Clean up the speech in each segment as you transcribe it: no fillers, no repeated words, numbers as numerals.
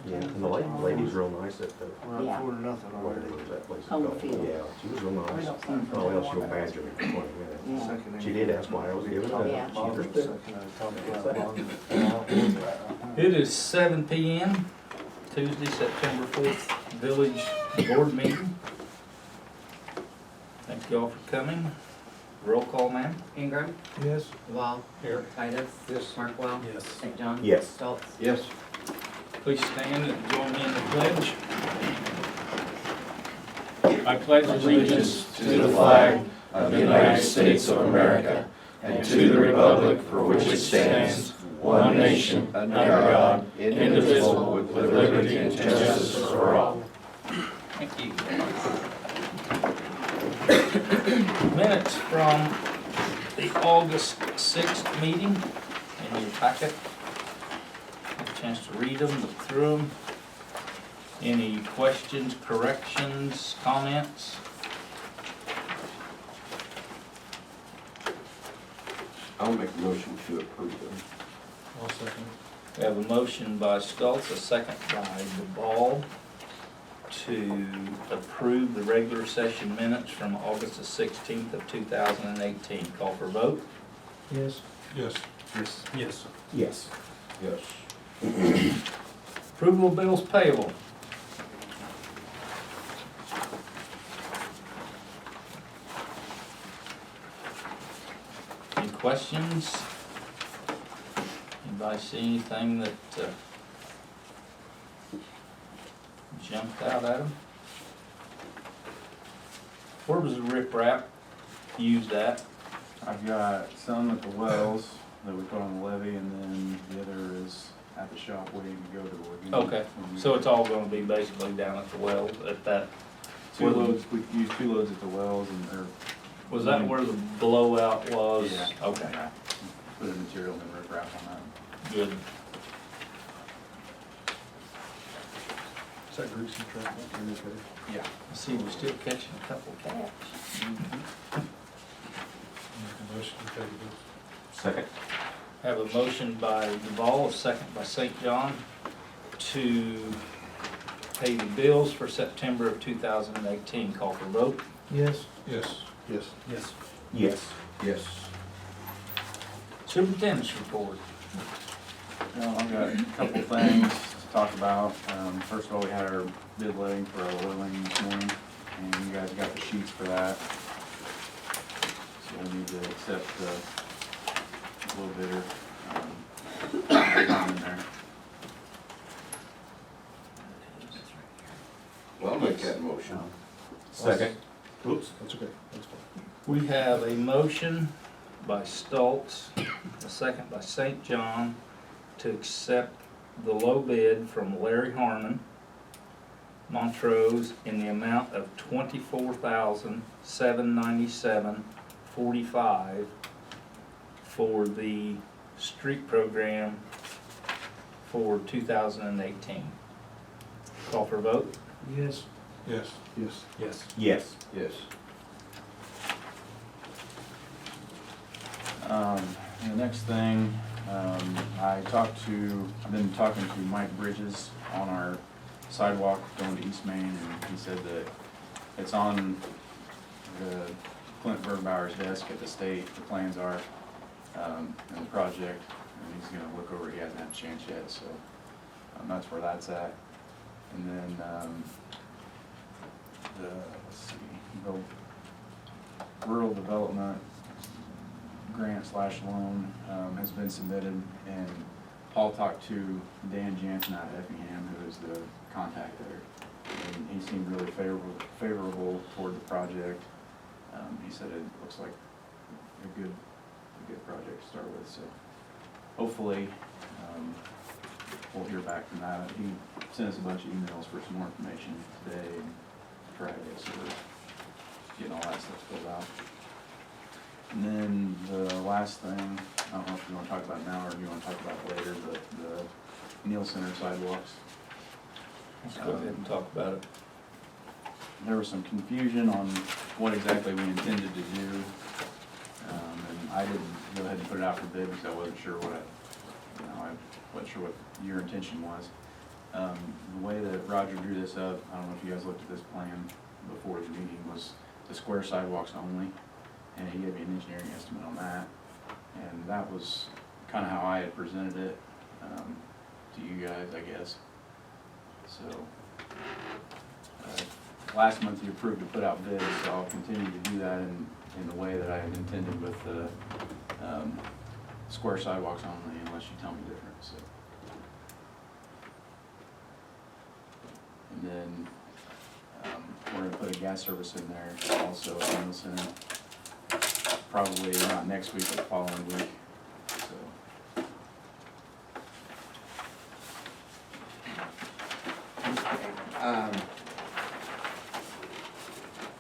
Yeah, and the lady's real nice at the, Well, Yeah. four to nothing already. whatever that place is Home called. field. Yeah, she was real nice. Mhm. Oh, else you'll imagine in 20 minutes. Yeah. Second She did ask why I was giving it Yeah. up. She understood. It is 7 p.m., Tuesday, September 4th, Village Board Meeting. Thank you all for coming. Roll call, ma'am. Ingram, Yes. Wall, Here. Titus, Yes. Markwell, Yes. St. John. Yes. Stoltz. Yes. Please stand and join me in the pledge. I pledge allegiance to the flag of the United States of America and to the republic for which it stands, one nation, under God, indivisible, with liberty and justice for all. Thank you. Minutes from the August 6th meeting in your packet. Have a chance to read them, look through them. Any questions, corrections, comments? I'll make a motion to approve them. I'll second. We have a motion by Stoltz, a second by DeBall, to approve the regular session minutes from August the 16th of 2018. Call for vote. Yes. Yes. Yes. Yes. Yes. Yes. Approval of bills payable. Any questions? Anybody see anything that jumped out at them? Where was the riprap used at? I've got some at the wells that we put on the levee, and then the other is at the shop waiting to go to the lagoon. Okay, so it's all gonna be basically down at the well at that. Two loads, we used 2 loads at the wells, and or Was that where the blowout was? Yeah. Okay, put in material and rip wrap on that. good. Is that greasy truck? Yeah. I see we're still catching a couple cats. Motion to pay bills. Second. Have a motion by Duval, a second by St. John, to pay the bills for September of 2018. Call for vote. Yes. Yes. Yes. Yes. Yes. Yes. Superintendent's report. Well, I've got a couple things to talk about. First of all, we had our bid letting for our oiling this morning, and you guys got the sheets for that. So we need to accept the low bidder. In there. Well, I'll make that motion. Second. Oops, that's okay. That's fine. We have a motion by Stoltz, a second by St. John, to accept the low bid from Larry Harmon, Montrose, in the amount of $24,797.45 for the street program for 2018. Call for vote. Yes. Yes. Yes. Yes. Yes. Yes. The next thing, I've been talking to Mike Bridges on our sidewalk going to East Main, and he said that it's on the Clint Bergbauer's desk at the state, the plans are, and the project, and he's gonna look over, he hasn't had a chance yet, so, that's where that's at. And then, let's see, the rural development grant/loan has been submitted, and Paul talked to Dan Jansen out of Effingham, who is the contact there, and he seemed really favorable toward the project. He said it looks like a good project to start with, so hopefully we'll hear back from that. He sent us a bunch of emails for some more information today and Friday, so we're getting all that stuff filled out. And then the last thing, I don't know if you want to talk about it now or if you want to talk about it later, but the Neal Center sidewalks. Let's go ahead and talk about it. There was some confusion on what exactly we intended to do. And I didn't go ahead and put it out for bid because I wasn't sure what your intention was. the way that Roger drew this up, I don't know if you guys looked at this plan before the meeting, was the square sidewalks only, and he gave me an engineering estimate on that, and that was kinda how I had presented it, to you guys, I guess. So, last month you approved to put out bids, so I'll continue to do that in the way that I had intended with the, square sidewalks only, unless you tell me different, so. And then, we're gonna put a gas service in there also at Anderson, probably not next week, but the following week, so.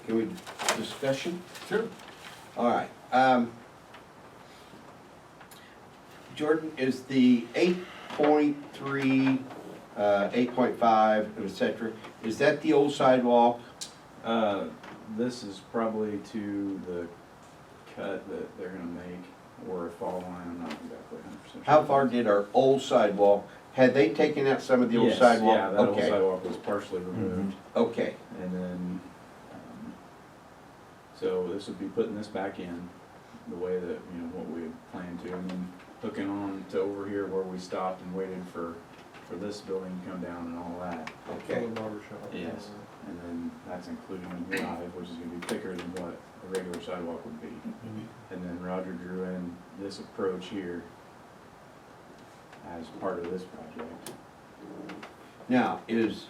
Can we, discussion? Sure. All right. Jordan, is the 8.3, 8.5, et cetera, is that the old sidewalk? This is probably to the cut that they're gonna make, or a fall line, I'm not exactly 100% sure. How far did our old sidewalk, had they taken out some of the old Yes, sidewalk? yeah, that old Okay. sidewalk was partially removed, Okay, and then, so this would be putting this back in, the way that, you know, what we had planned to, and then hooking on to over here where we stopped and waited for this building to come down and all that. okay. Yes, and then that's including the drive, which is gonna be thicker than what a regular sidewalk would be. And then Roger drew in this approach here as part of this project. Now, is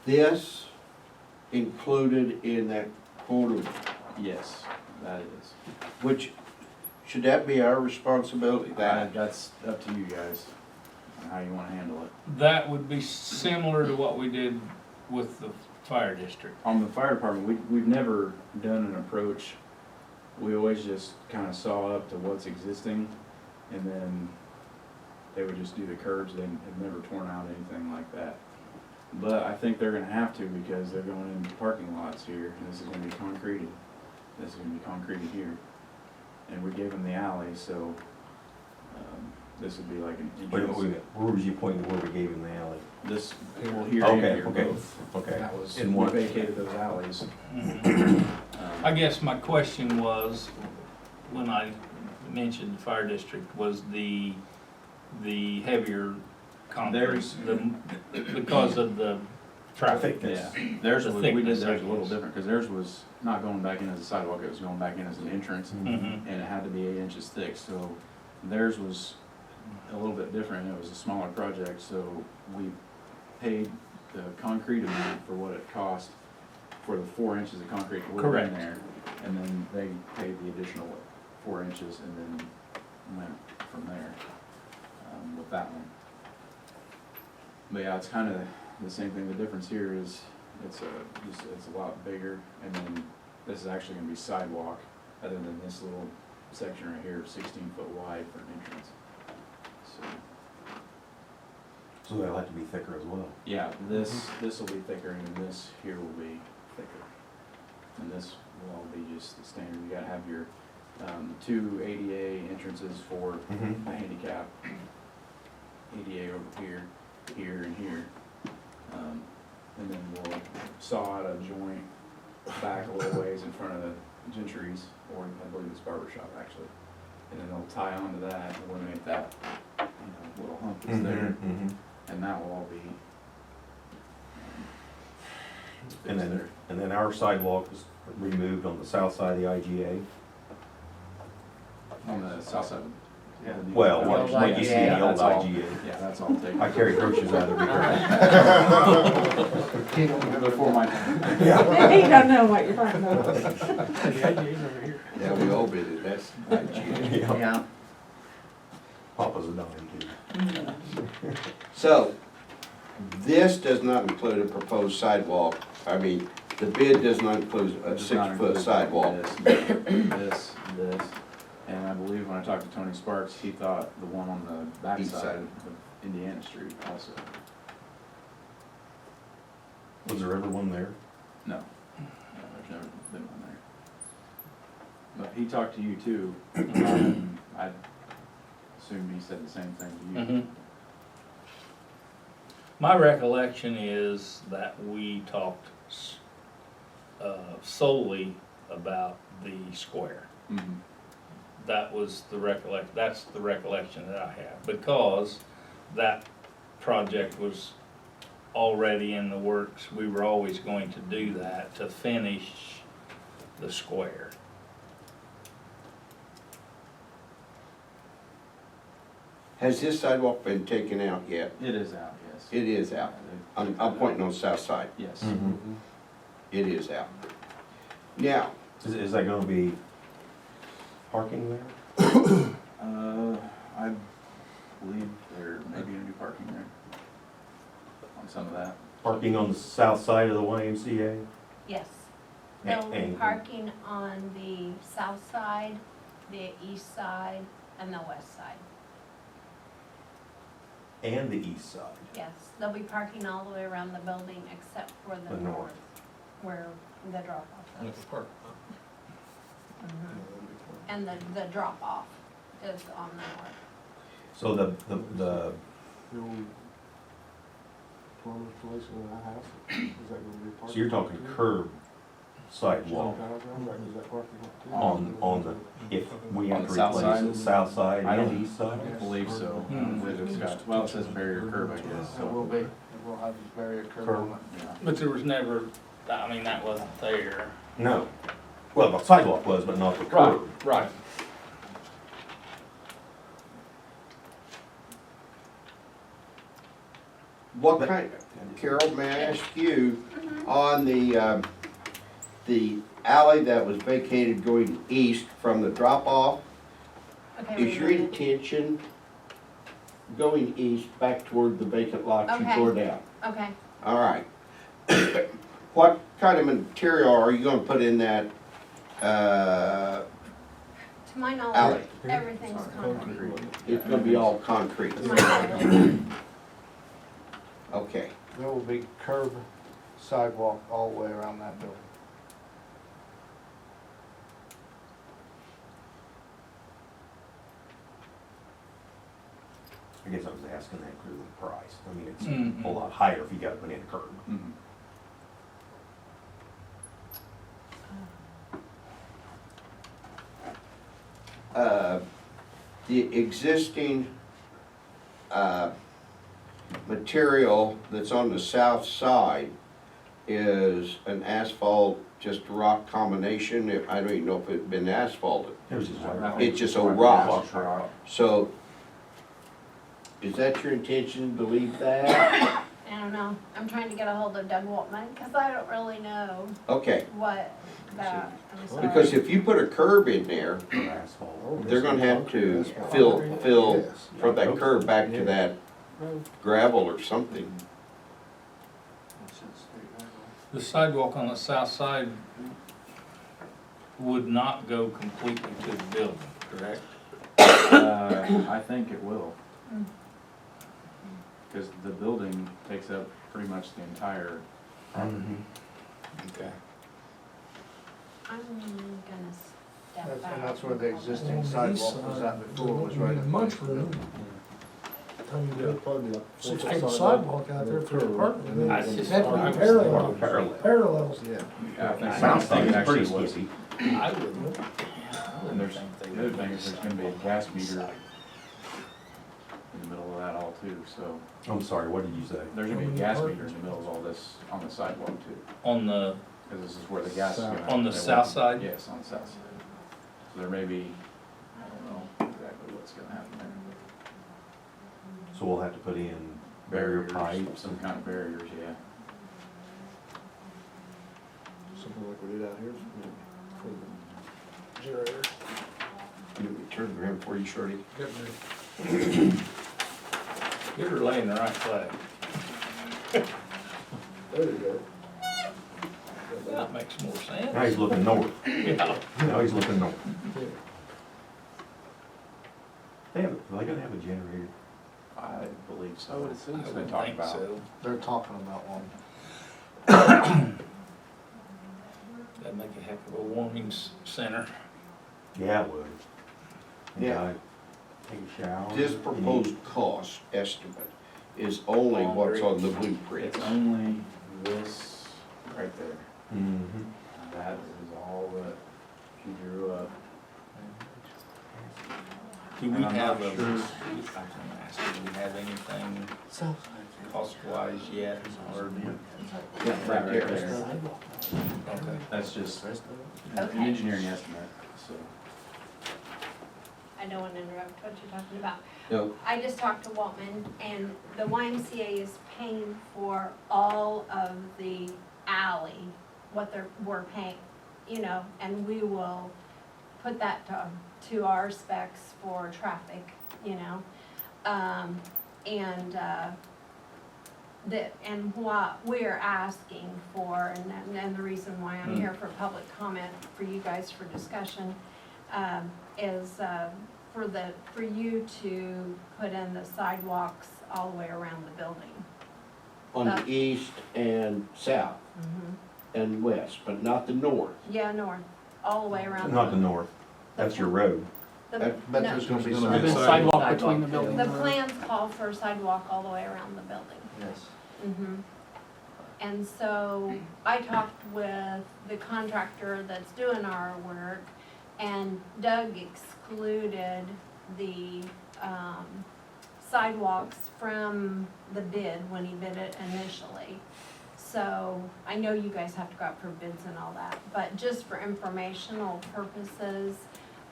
this included in that quarter, Yes, that is. which, should that be our responsibility, that? That's up to you guys, on how you wanna handle it. That would be similar to what we did with the fire district. On the fire department, we've never done an approach. We always just kinda saw up to what's existing, and then they would just do the curbs. They have never torn out anything like that. But I think they're gonna have to, because they're going into parking lots here, and this is gonna be concreted. This is gonna be concreted here. And we gave them the alley, so, this would be like an Wait, entrance. where was you pointing to where we gave him the alley? This, well, here and Okay, here okay, both. okay. That was, In we one. vacated those alleys. I guess my question was, when I mentioned the fire district, was the heavier concrete, There's- because of the traffic. Yeah, theirs The was, we did thickness, theirs I a little guess. different, because theirs was not going back in as a sidewalk, it was going back in as an entrance, Mhm. and it had to be 8 inches thick, so theirs was a little bit different, it was a smaller project, so we paid the concrete amount for what it cost for the 4 inches of concrete to put in Correct. there, and then they paid the additional 4 inches, and then went from there, with that one. But yeah, it's kinda the same thing, the difference here is, it's a lot bigger, and then this is actually gonna be sidewalk, other than this little section right here, 16-foot wide for an entrance. So, So that'll have to be thicker as well. yeah, this will be thicker, and then this here will be thicker. And this will all be just the standard, you gotta have your, 2 ADA entrances for Mhm. the handicap. ADA over here, here, and here. And then we'll saw out a joint back a little ways in front of the Gentry's, or I believe it's barber shop actually. And then they'll tie onto that, eliminate that, little hump that's there, Mhm. and that will all be. And fixed then, there. and then our sidewalk was removed on the south side of the IGA. On the south side. Yeah. Well, The what old what used to be IGA. the old That's all. IGA. Yeah, that's all taken. I carry groceries out of there. Before my time. He don't know what you're talking about. Yeah, we all did it, that's IGA. Yeah. Papa's a dime too. So, this does not include a proposed sidewalk, I mean, the bid does not include a Does not 6-foot include sidewalk. This, and I believe when I talked to Tony Sparks, he thought the one on the back East side side. of Indiana Street also. Was there ever one there? No, there's never been one there. But he talked to you too, and I assumed he said the same thing to you. Mhm. My recollection is that we talked solely about the square. Mhm. That was the that's the recollection that I have, because that project was already in the works. We were always going to do that to finish the square. Has this sidewalk been taken out yet? It is out, yes. It is out. I'm pointing on the south side. Yes. Mhm. It is out. Now, Is that gonna be parking there? I believe there may be gonna be parking there on some of that. Parking on the south side of the YMCA? Yes. There'll be And- parking on the south side, the east side, and the west side. And the east side? Yes, they'll be parking all the way around the building except for the The north. north, where the drop-off Yeah, is. the park, huh? Mhm. Yeah, that'd be fun. And the drop-off is on the north. So the The old plumber's place in the house, is that gonna be parking? so you're talking curb sidewalk Is that parking lot too? on the, if we On have the to south replace side? the south side I and don't east side? I believe so. Hmm. I believe it's got, well, it says barrier curb, I guess, It will so. be, it will have a barrier curb on it. Yeah. But there was never, I mean, that wasn't there. No. Well, the sidewalk was, but not the curb. Right. what kind, Carol, may I ask you, on the alley that was vacated going east from the drop-off, Okay, is wait a your minute. intention going east back toward the vacant lot you Okay. tore down? Okay, All right. What kind of material are you gonna put in that, to my knowledge, alley? everything's concrete. It's gonna be all concrete. To my knowledge. Okay. There will be curb sidewalk all the way around that building. I guess I was asking that because of the price. I mean, it's Mhm. a lot higher if you gotta put in a curb. Mhm. The existing, material that's on the south side is an asphalt, just rock combination. I don't even know if it's been asphalted. It was just like. It's just a rock. Rock. So, is that your intention to leave that? I don't know, I'm trying to get a hold of Doug Waltman, cause I don't really know Okay, what that, I'm sorry. because if you put a curb in there, For asphalt. they're gonna have to fill from that curb back to that gravel or something. The sidewalk on the south side would not go completely to the building, correct? I think it will. Because the building takes up pretty much the entire property. Okay. I'm gonna step That's- back. And that's where the existing On the east sidewalk was side, at before, was right at much the room. building. Probably like 6 4 foot foot sidewalk out there for the curb. parking. And then I it's just- Have to I be was parallel, Parallel. parallels. Yeah. Yeah, I think Sounds like it it's pretty actually was. skimpy. I wouldn't. And there's, the other thing is there's gonna be a gas meter in the middle of that all too, so I'm sorry, what did you say? there's gonna be a gas meter in the middle of all this on the sidewalk too. On the, Because this is where the gas is gonna. On the they south want- side? Yes, on the south side. So there may be, I don't know exactly what's gonna happen there. So we'll have to put in barrier pipes. Some kind of barriers, yeah. Something like we did out here for the generator. Let me turn around for you, Shorty. Get me. get her laying the right place. There you go. That makes more Now he's sense. looking north. Yeah. Now he's looking north. Yeah. Are they gonna have a generator? I believe so. I would assume That's so. what I they talked think about. so. They're talking about one. That'd make a heck of a warming center. Yeah, it would. Yeah. Take a shower. This proposed cost estimate is only what's on the blueprint. It's only this right there. Mm-hmm. That is all that she drew up. Do we And I'm have not a, sure. I was gonna ask, do we have anything cost-wise yet, or? Yeah, right there. Okay. That's just an Okay. engineering estimate, so. I don't want to interrupt what you're talking about. No, I just talked to Waltman, and the YMCA is paying for all of the alley, what we're paying, you know, and we will put that to our specs for traffic, you know. And what we're asking for, and the reason why I'm here for public comment, for you guys for discussion, is for you to put in the sidewalks all the way around the building. on the east and south and west, but not the north. Yeah, north, all the way around. Not the north, that's your road. The, But no, there's gonna be There'll be sidewalk. sidewalk between the building the and the road. plans call for a sidewalk all the way around the building. Yes. And so I talked with the contractor that's doing our work, and Doug excluded the sidewalks from the bid when he bid it initially. So I know you guys have to go out for bids and all that, but just for informational purposes,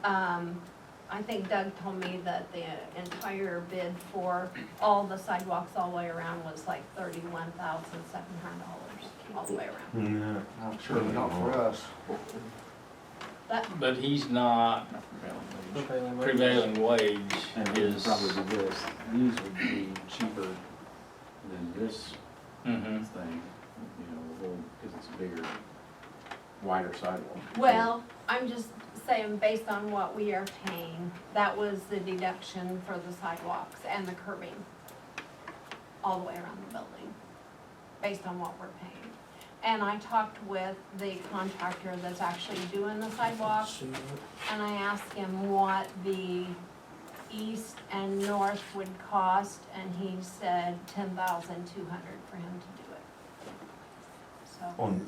I think Doug told me that the entire bid for all the sidewalks all the way around was like $31,700 all the way around. Yeah. I'm sure not for us. But he's not, prevailing wage And it would is. probably be this, these would be cheaper than this Mhm. thing, you know, the whole, because it's bigger, wider sidewalk. Well, I'm just saying, based on what we are paying, that was the deduction for the sidewalks and the curbing all the way around the building, based on what we're paying. And I talked with the contractor that's actually doing the sidewalks, and I asked him what the east and north would cost, and he said $10,200 for him to do it. So, On, the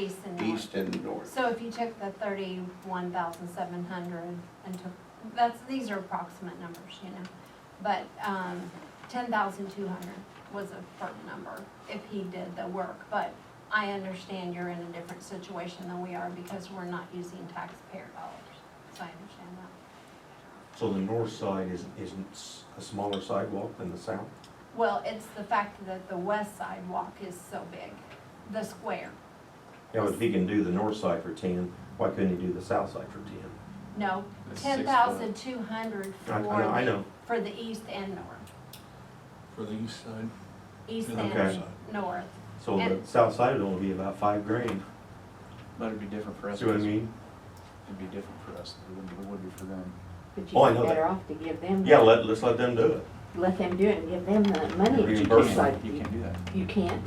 east and north. East and north. So if you took the 31,700 and took, these are approximate numbers, you know, but, 10,200 was a firm number if he did the work, but I understand you're in a different situation than we are because we're not using taxpayer dollars, so I understand that. so the north side isn't a smaller sidewalk than the south? Well, it's the fact that the west sidewalk is so big, the square. Yeah, but if he can do the north side for 10, why couldn't he do the south side for 10? No, It's 6 foot. 10,200 I know. for the east and north, For the east side. east Okay. and north. So the And- south side would only be about $5,000, But it'd be different for us. see what I because mean? It'd be different for us than it would be for them. But Oh, I you'd know be better that. off to give them. Yeah, let's let them do it. Let them do it and give them the money to Reimburse decide. You can't do that. You can't?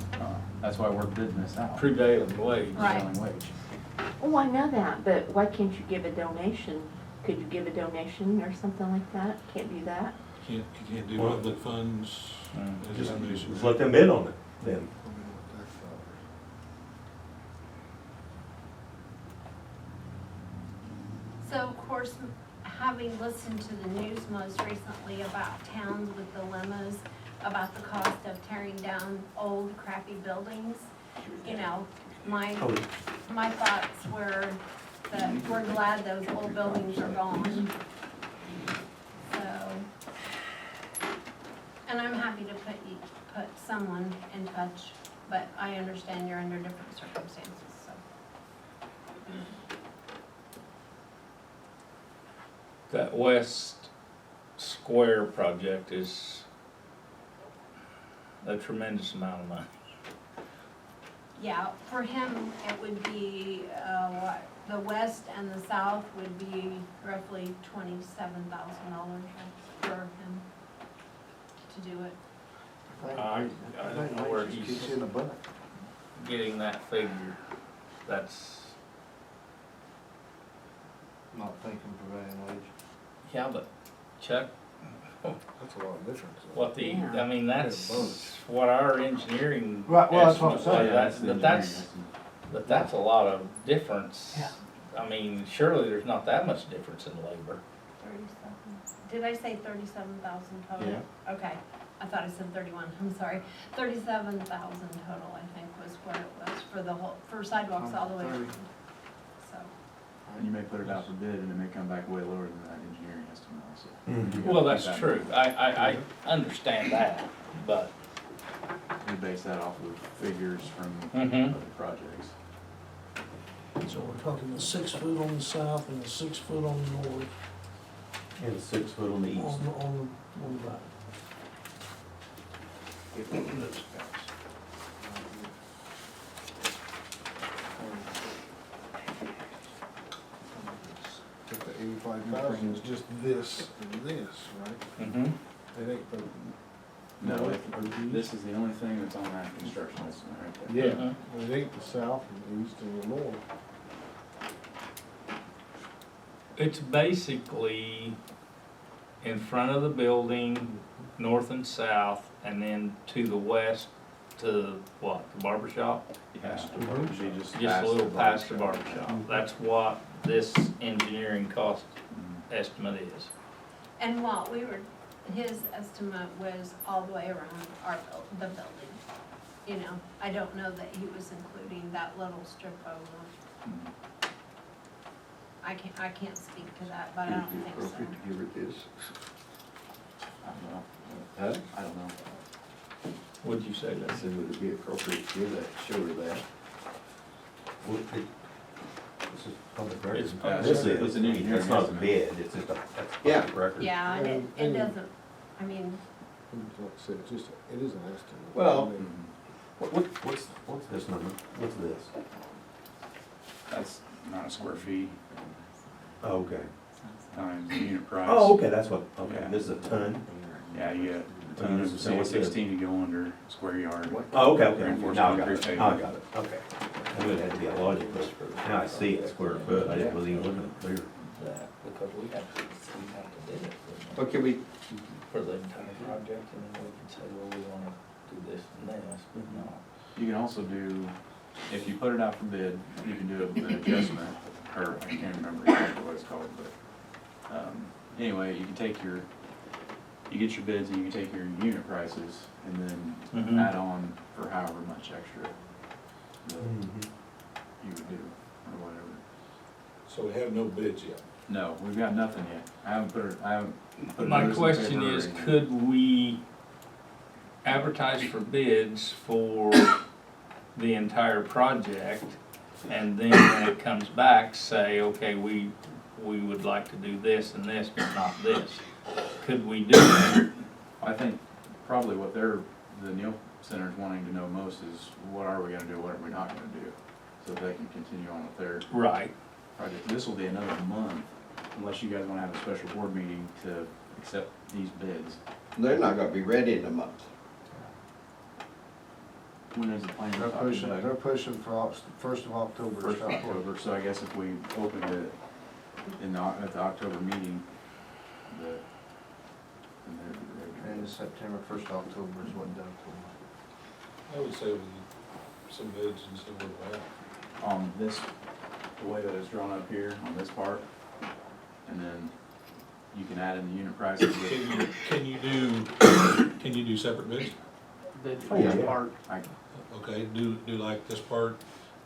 That's why we're bidding this out. Prevailing wage. Right. Prevailing wage. Oh, I know that, but why can't you give a donation? Could you give a donation or something like that? Can't do that? You can't do Well, public funds as a Just donation. let them bid on it then. So of course, having listened to the news most recently about towns with dilemmas about the cost of tearing down old crappy buildings, you know, my thoughts were that we're glad those old buildings are gone. So, and I'm happy to put someone in touch, but I understand you're under different circumstances, so. That west square project is a tremendous amount of money. Yeah, for him, it would be, what, the west and the south would be roughly $27,000 for him to do it. I don't know where he's Kicks you in the butt. getting that figure. That's, Not thinking prevailing wage. yeah, but Chuck, That's a lot of difference. what the, Yeah. I mean, that's Yeah, bonus. what our engineering. Right, well, that's what I'm estimate was. saying. That's- the But engineering that's, estimate. but that's a lot of difference. Yeah. I mean, surely there's not that much difference in labor. 37. Did I say 37,000 total? Okay, I thought I said 31, I'm sorry. 37,000 total, I think, was what it was for the whole, for sidewalks all the way around. So, And you may put it out for bid and it may come back way lower than that engineering estimate also. Mhm. Well, that's true. I understand that, but. We base that off of figures from Mhm. other projects. So we're talking the 6 foot on the south and the 6 foot on the north, And 6 foot on the east. on the right. If one of those guys. But the 85,000 is just this and this, right? Mhm. It ain't the. No, north it- or the east. this is the only thing that's on that construction estimate right there. Yeah, Mhm. it ain't the south and the east and the north. It's basically in front of the building, north and south, and then to the west to what, the barber shop? Yeah, Mhm. it'd be Just past a little the past the barber barber shop. shop. That's what this engineering cost Mhm. estimate is. and what we were, his estimate was all the way around the building. You know, I don't know that he was including that little strip over. Mhm. I can't speak to that, but I don't think so. Appropriate to give her this. I don't know. Huh? I don't know. Would you say I that? said, would it be appropriate to give that, show her that? Well, this is public record. It's public This record. is, It's an engineering it's not a estimate. bid, it's just a, that's Yeah. public record. Yeah, and it And- doesn't, I mean, And like I said, it's just, it is an estimate. Well- I mean, What's this number? What's this? That's not a square feet Oh, okay. times the unit price. Oh, okay, that's what, okay, Yeah. this is a ton? Yeah, you get, Ton is- so what's this? 16 to go under square yard. Oh, okay, okay, Reinforced now I got concrete it, now I pavement. got it, okay. I knew it had to be a larger foot, now I see it, square foot, I didn't, wasn't even looking at clear. That, because we have to bid it But can we, for the entire project, and then we can say, well, we wanna do this and this, but no. You can also do, if you put it out for bid, you can do an adjustment, or I can't remember exactly what it's called, but, anyway, you can take your, you get your bids and you can take your unit prices and then Mhm. add on for however much extra that Mhm. you would do, or whatever. So we have no bids yet. No, we've got nothing yet. I haven't put a My notice in question paper or is, anything. could we advertise for bids for the entire project? And then when it comes back, say, okay, we would like to do this and this, but not this. Could we do that? I think probably what the Neal Center's wanting to know most is what are we gonna do, what are we not gonna do? So they can continue on with their Right. project. This will be another month, unless you guys wanna have a special board meeting to accept these bids. they're not gonna be ready in a month. When is the plan? They're pushing for first of October. First of start. October, so I guess if we opened it at the October meeting, then they'd be ready. End of September, first of October is what Doug told me. I would say we some bids and see where we're at. On this, the way that it's drawn up here, on this part, and then you can add in the unit prices. Can you do separate bids? Oh, yeah. Okay, do like this part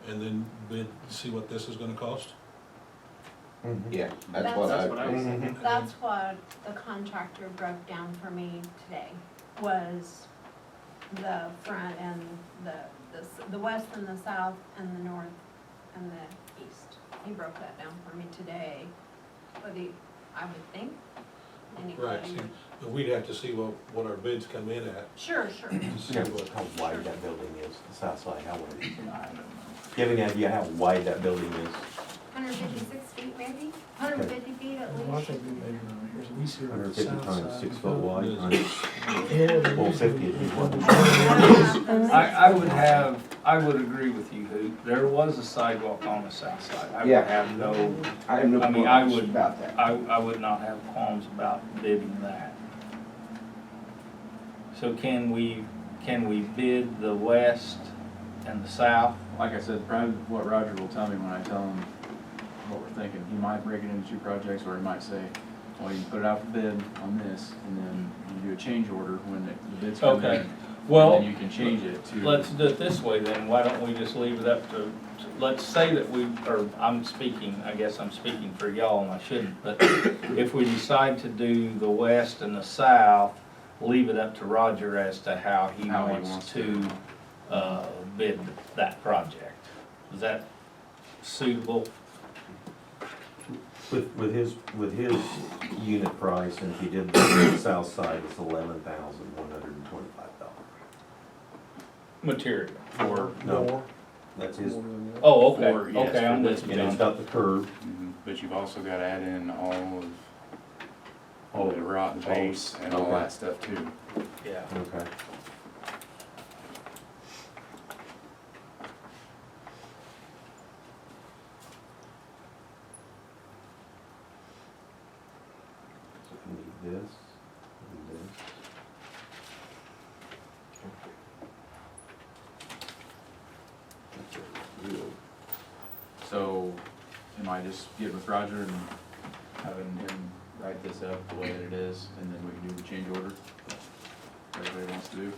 and then bid, see what this is gonna cost? Mhm. Yeah, that's what I. Mhm. that's what the contractor broke down for me today, was the front and the west and the south and the north and the east. He broke that down for me today, but I would think, Right, anybody. see, but we'd have to see what our bids come in at Sure, to see Yeah, what. how wide that building is, the south side, how wide is it? I don't know. Do you have any idea how wide that building is? 156 feet maybe, 150 feet at Well, I least. think we maybe around here, so we see on the 150 south times side 6 of foot the wide, building. times- well, 50 would be what? I would agree with you, Hoot. There was a sidewalk on the south side. I would Yeah. have no, I have no I mean, I qualms would, about that. I would not have qualms about bidding that. So can we bid the west and the south? Like I said, probably what Roger will tell me when I tell him what we're thinking. He might break it into two projects, or he might say, well, you can put it out for bid on this, and then you do a change order when the bids come in. Okay, well, And then you can change it to. let's do it this way then. Why don't we just leave it up to, let's say that I'm speaking, I guess I'm speaking for y'all and I shouldn't, but if we decide to do the west and the south, leave it up to Roger as to how he wants to bid that project. Is that suitable? With his unit price, and if he did the south side, it's $11,125. Material. For, No, that's his, More than that. Oh, okay, Or, yes, okay, I'm for with and you, it's John. got the curve. but you've also gotta add in all All of the rot base and all Okay. that stuff too. Yeah. Okay. So we need this, and this. So, am I just getting with Roger and having him write this up the way that it is, and then we can do the change order? Everybody wants to do?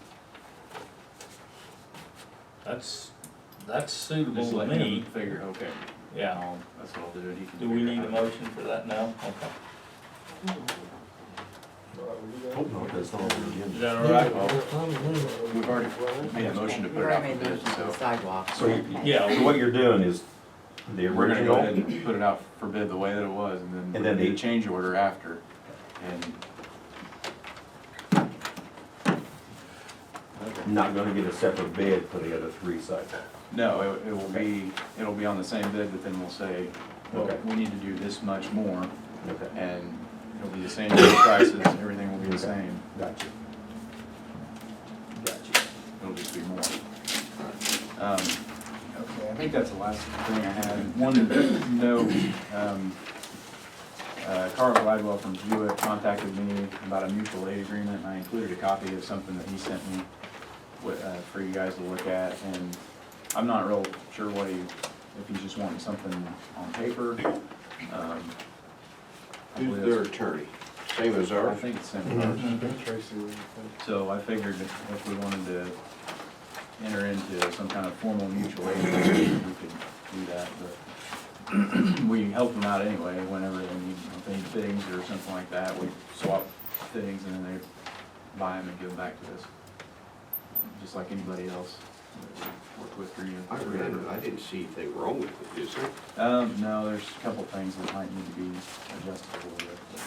That's suitable Just to let me. him figure, okay. Yeah. That's what I'll do, and he can. Do we figure need it a out. motion for that now? Okay. Oh, no, that's not on the Is agenda. that all right? We've already made a motion to put it out for bid, so Sidewalk. So you, Yeah. so what you're doing is the we're gonna go ahead original, and put it out for bid the way that it was, and And then then do the- the change order after. And not gonna get a separate bid for the other three sites. no, it'll be on the same bid, but then we'll say, well, Okay. we need to do this much more, Okay. and it'll be the same prices, everything will be the Okay. same. Gotcha. It'll just be more. Okay, I think that's the last thing I had. One note, Carl Gladwell from Jewett contacted me about a mutual aid agreement, and I included a copy of something that he sent me for you guys to look at, and I'm not real sure if he's just wanting something on paper. I Who's believe their that's- attorney? Same as I ours? think it's same as ours. Tracy was, So I figured if we wanted to enter into some kind of formal mutual aid agreement, we could do that, but we help them out anyway, whenever they need, if they need fittings or something like that, we swap fittings and then they buy them and give them back to us. Just like anybody else that we work with for you. I read it, I didn't see anything wrong with it, is there? No, there's a couple things that might need to be adjusted a little bit, but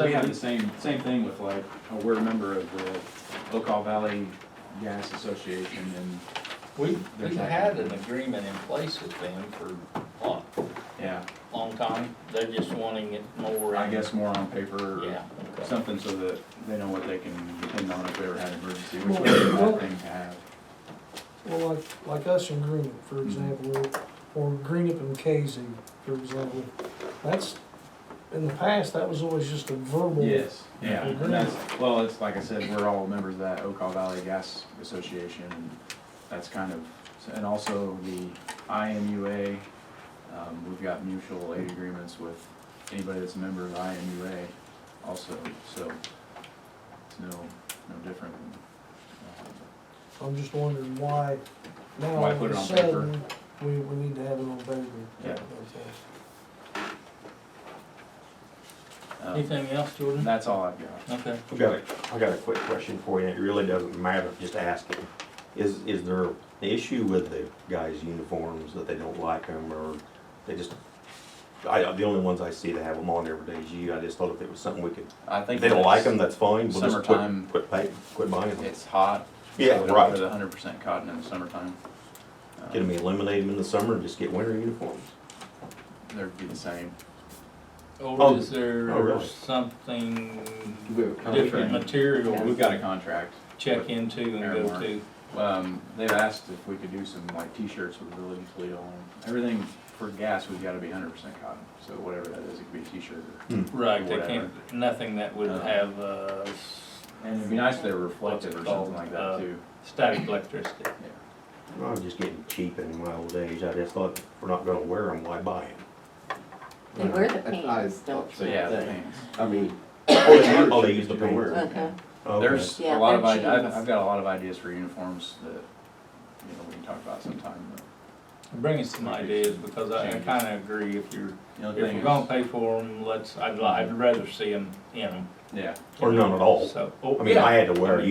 we have the same thing with like, we're a member of the Ocala Valley Gas Association, and We've had an agreement in place with them for, what, yeah, long time? They're just wanting it more. I guess more on paper or Yeah, okay. something so that they know what they can depend on if they ever had an emergency, which Well, is a well- bad thing to have. well, like us in Greenup, for example, or Greenup and Casey, for example, that's, in the past, that was always just a verbal. Yes, yeah, and agreement. that's, well, it's like I said, we're all members of that Ocala Valley Gas Association, and that's kind of, and also the IMUA, we've got mutual aid agreements with anybody that's a member of IMUA also, so it's no different. I'm just wondering why now all Why of put a it on paper? sudden, we need to have it on paper. Yeah. Okay. Anything else, Jordan? That's all I've got. Okay. I got a quick question for you, and it really doesn't matter, just ask it. Is there an issue with the guys' uniforms, that they don't like them, or they just, the only ones I see that have them on every day is you, I just thought if it was something we could, I think if they don't like them, that's that's fine, we'll just summertime. quit buying them. It's hot. Yeah, so we don't right. put 100% cotton in the summertime. Can we eliminate them in the summer and just get winter uniforms? They'd be the same. Or is there Oh, really? something, Do we have a different contract? material We've we got a gotta contract. check into and go Airmark. to? They've asked if we could do some like t-shirts with the Village of Toledo on them. Everything for gas, we've gotta be 100% cotton, so whatever that is, it could be a t-shirt or. Right, they Whatever. can't, nothing that would have, And it'd be nice if they were what's reflective it or called? something like that too. Static electricity. Yeah. I was just getting cheap in my old age. I just thought, if we're not gonna wear them, why buy them? They wear the I pants, thought don't so. they? Yeah, the pants. I mean. Oh, they use the You don't wear paint. it. Uh-huh. Okay. There's Yeah, a lot of, they're I've jeans. got a lot of ideas for uniforms that, you know, we can talk about sometime, but. Bring us some ideas, because I Changes. kinda agree, if The only we're thing gonna is, pay for them, I'd rather see them in them. yeah, Or none at all. So, I mean, I had to wear a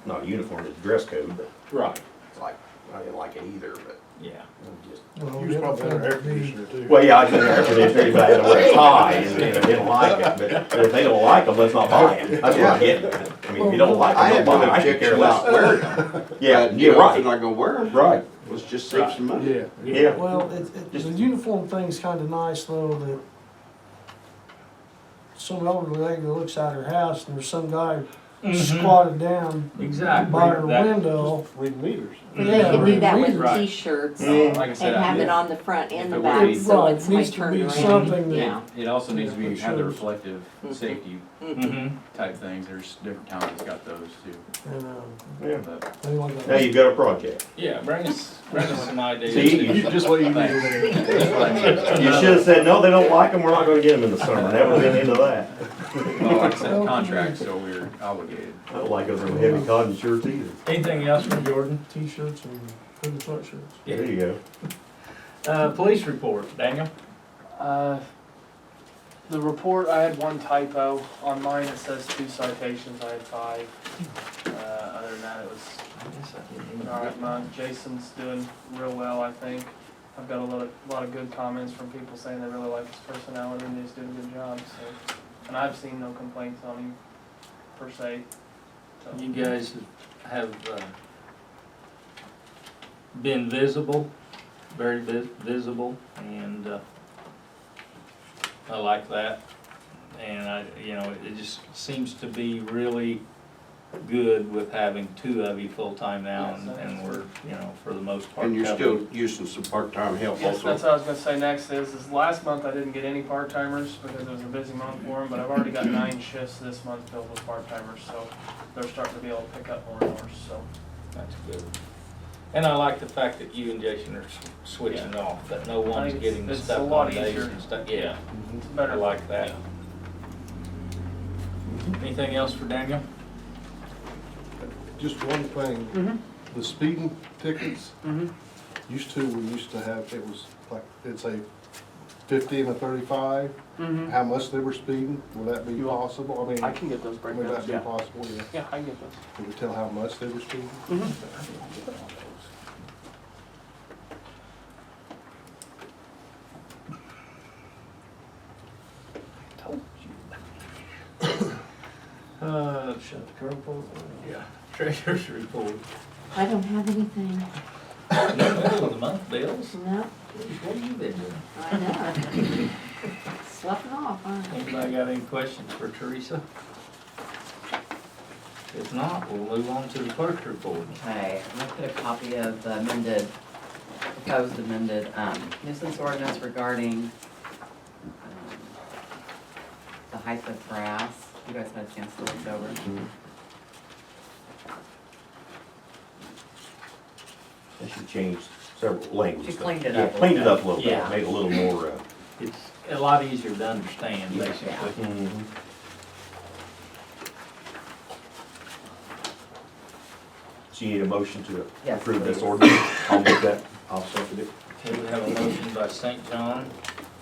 not a uniform, it's a dress code, but right, it's like, I didn't like it either, but yeah. I'm just. Well, You was the probably other in air thing would be- conditioner too. Well, yeah, I was in there for the but I had to wear a tie and I didn't like it, but if they don't like them, let's not buy them. That's what I'm getting at. I mean, if you don't like I them, had don't buy no them, I could care objection about less. wearing them. Yeah, But, you you're know, If right, you're not gonna wear them, right, let's just save some money. Yeah. yeah. Well, the Just- uniform thing's kinda nice though, that some elderly lady looks out her house and there's some guy squatted down Exactly. by her That- window. Read meters. They can do that with Right. t-shirts like I and said, have it I- on the front and the If it back, would be- so Right, it's like needs to turned be around. something that- Yeah. it also needs to be, have the Shows. reflective Mhm. safety Mhm. type things, there's different towns that's got those too, And, Yeah. but. thing like Now that. you've got a project. Yeah, bring us some ideas. See, Just what you needed Thanks. there. That's what I need. You should've said, no, they don't like them, we're not gonna get them in the summer, that would've been the end of that. Well, like I said, contract, so we're obligated. I don't like those heavy cotton shirts either. Anything else from Jordan? T-shirts and hooded sweatshirts. There you go. Police report, Daniel? The report, I had one typo. On mine, it says 2 citations, I had 5. Other than that, it was all right. Jason's doing real well, I think. I've got a lot of good comments from people saying they really like his personality and he's doing a good job, so. And I've seen no complaints on him, per se. So. You guys have been visible, very visible, and I like that. And it just seems to be really good with having 2 of you full-time now, and we're, for the most part. And you're covered. still using some part-time help Yes, also. that's what I was gonna say next is last month I didn't get any part-timers because it was a busy month for them, but I've already got 9 shifts this month filled with part-timers, so they're starting to be able to pick up more hours, so. That's good. And I like the fact that you and Jason are switching off, that no one's think getting the it's a stuff lot on days easier. and stuff, yeah. It's I better. like that. Anything else for Daniel? Just one thing, Mhm. the speeding tickets, Mhm. we used to have, it was like, it's a 50 and a 35, Mhm. how much they were speeding, will that be You want- possible? I mean, I can get those would breakdowns, that be yeah. possible, yeah? Yeah, I can get those. Can we tell how much they were speeding? Told you. Shut the current report. Yeah, treasurer's report. I don't have anything. No middle of the month bills? No, What have you been doing? I know. Sloughing off, aren't I? Anybody got any questions for Teresa? If not, we'll move on to the clerk's report. Okay, I'm gonna put a copy of the proposed amended nuisance ordinance regarding the height of grass. You guys had a chance to look it over. They should change several languages. She cleaned it Yeah, up a cleaned it little up a little bit, Yeah. made it a little more, It's a lot easier to understand, Yeah. basically. So you need a motion to Yes, approve this please. ordinance? I'll make that, I'll second it. Okay, we have a motion by St. John,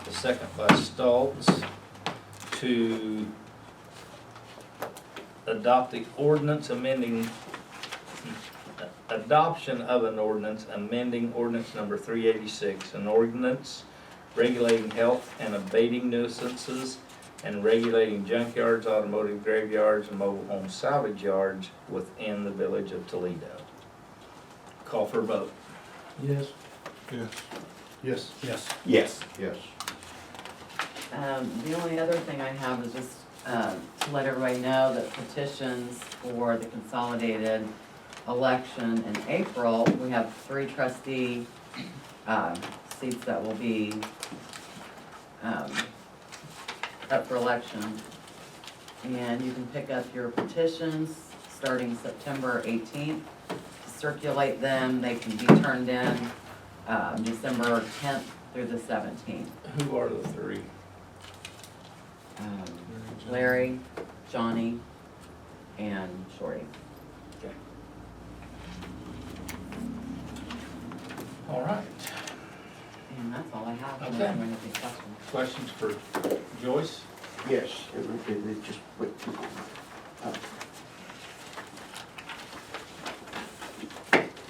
a second by Stoltz, to adopt the ordinance adoption of an ordinance amending ordinance number 386, an ordinance regulating health and abating nuisances and regulating junkyards, automotive graveyards, and mobile home salvage yards within the village of Toledo. Call for a vote. Yes. Yes. Yes. Yes. Yes. Yes. The only other thing I have is just to let everybody know that petitions for the consolidated election in April, we have 3 trustee seats that will be, up for election. And you can pick up your petitions starting September 18th. Circulate them, they can be turned in, December 10th through the 17th. Who are the three? Larry, Johnny, and Shorty. All right. And that's all I have. Okay. Unless you have any questions. Questions for Joyce? Yes, it just went too long.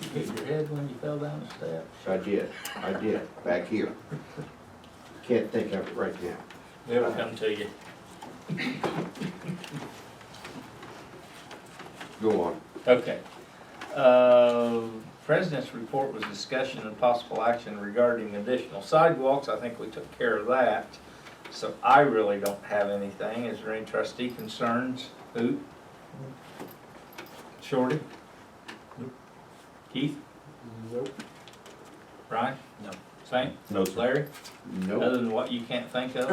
You hit your head when you fell down the steps? I did, back here. Can't think of it right now. It'll come to you. Go on. Okay. President's report was discussion and possible action regarding additional sidewalks. I think we took care of that. So I really don't have anything. Is there any trustee concerns? Who? Shorty? Nope. Keith? Nope. Brian? No. Saint? No, sir. Larry? Nope. Other than what you can't think of?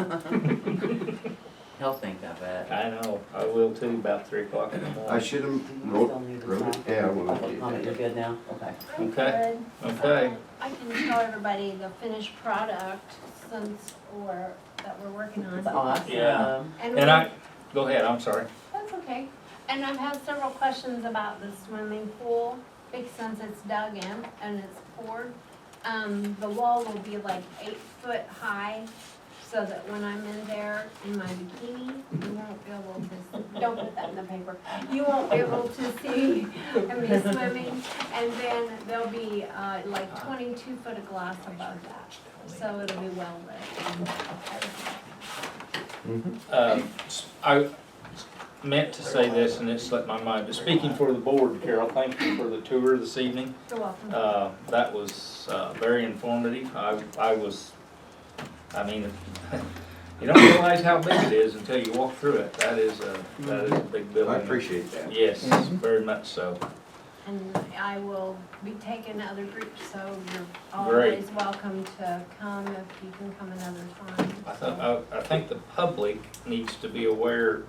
He'll think of it. I know, I will too, about 3 o'clock in the I morning. should have You wrote still need to it sign? down when I Okay, did You're that. good now? Okay. I'm Okay. good. Okay. I can show everybody the finished product since that we're working on. It's awesome. Yeah. And And I, go ahead, I'm sorry. That's okay. And I've had several questions about the swimming pool, because since it's dug in and it's poured, the wall will be like 8 foot high, so that when I'm in there in my bikini, you won't be able to, don't put that in the paper. You won't be able to see me swimming, and then there'll be, like 22 foot of glass above that, so it'll be well lit. I meant to say this and it slipped my mind, but speaking for the board, Carol, thank you for the tour this evening. You're welcome. That was very informative. I mean, you don't realize how big it is until you walk through it. That is a big building. I appreciate that. Yes, very much so. And I will be taking other groups, so you're Great. always welcome to come if you can come another time. I think the public needs to be aware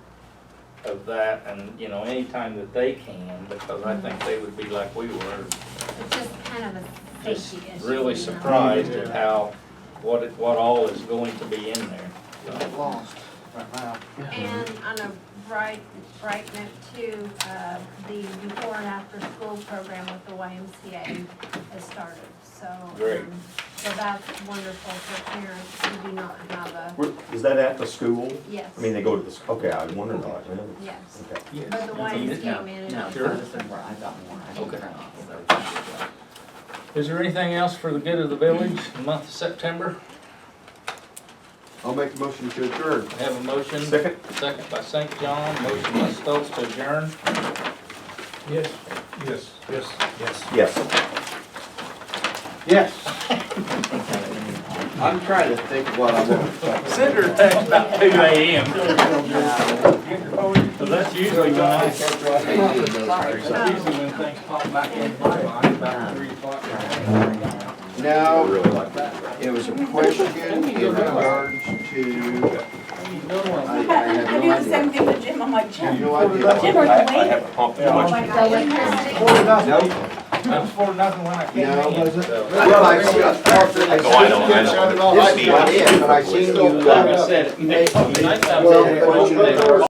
of that and, you know, anytime that they can, because I think they would be like we were, It's just kind of a just safety issue. really you know. surprised at how, what all is going to be in there. So, Lost right now. And on a bright note too, the before and after school program with the YMCA has started, so. Great. So that's wonderful for parents who do not have a, Is that at the school? yes, I mean, they go to the, okay, I was wondering, like, really? yes. Okay. yes. But the YMCA manager. No, Sure. I've got more. I didn't Okay. print off, so. Is there anything else for the good of the village, the month of September? I'll make a motion to adjourn. I have a motion. Second? Second by St. John, motion by Stoltz to adjourn. Yes. Yes. Yes. Yes. Yes. I'm trying to think of what I want to talk about. Send her a text about 2 AM. So that's usually when that's usually when things pop back in my mind, about 3 o'clock. I Now, really like that. it was a question in regards to, I had I no do the same idea. thing with Jim, I'm like, Jim, No idea. Jim, are you I waiting? have a pump too Oh much. my God. Nope. That's for nothing when I No, came in, was it? so. Well, I see, I thought that, I No, I don't, I see, know. this is what it is, but I seen you, Like I said, it may- make, nice out well, there. but you